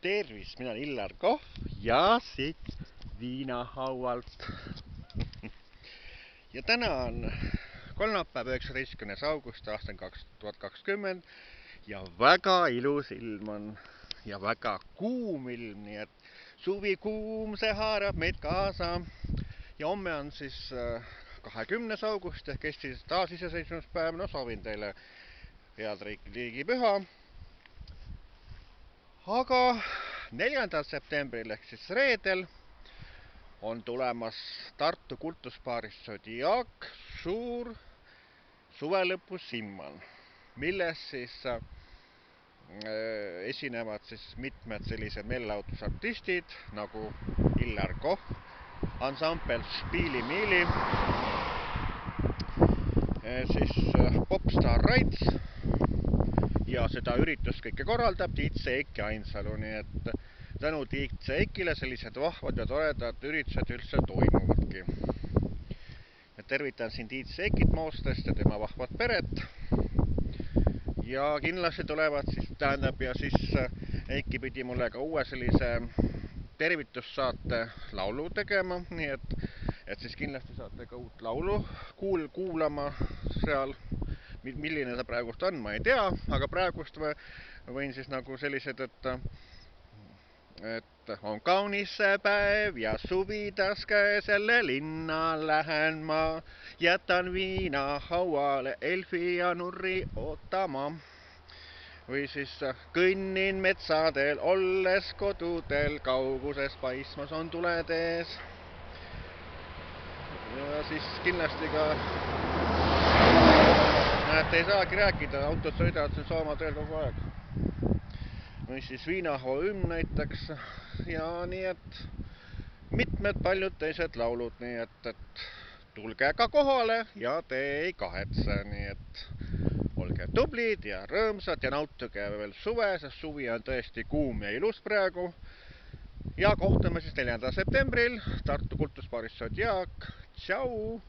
Tervist, mina olen Illar Kohv ja siit viinahaualt. Ja täna on kolmapäev, 19. august aastal 2020 ja väga ilus ilm on ja väga kuum ilm, nii et suvikuum, see haarab meid kaasa. Ja homme on siis 20. august ehk Eesti taasiseseisvumispäev. No soovin teile head riigipüha. Aga 4. septembril ehk siis reedel on tulemas Tartu kultusbaaris Zodiac suur suvelõpu simmal, milles siis esinevad siis mitmed sellised meelelahutusartistid nagu Illar Kohv, ansambel Spiili Miili, siis Popstar Raits ja seda üritust kõike korraldab Tiit Seek ja Ainsalu, nii et tänu Tiit Seekile sellised vahvad ja toredad üritused üldse toimuvadki. Ja tervitan siin Tiit Seekit Moostest ja tema vahvat peret. Ja kindlasti tulevad siis, ja siis Eiki pidi mulle ka uue sellise tervitussaate laulu tegema, nii et siis kindlasti saate ka uut laulu kuulama seal. Milline see praegust on, ma ei tea, aga praegust võin siis nagu sellised, et on kaunis see päev ja suvidas käes, jälle linna lähen ma, jätan viinahauale Elfi ja Nurri ootama. Või siis kõnnin metsadel, olles kodudel, kauguses paismas on tuled ees. Ja siis kindlasti ka näed, ei saagi rääkida, autod sõidavad siin Sooma teel kogu aeg. Või siis viinahoo hümn näiteks ja nii et mitmed paljud teised laulud, nii et tulge ka kohale ja te ei kahetse, nii et olge tublid ja rõõmsad ja nautige veel suve, sest suvi on tõesti kuum ja ilus praegu. Ja kohtume siis 4. septembril Tartu kultusbaaris Zodiac. Tšau!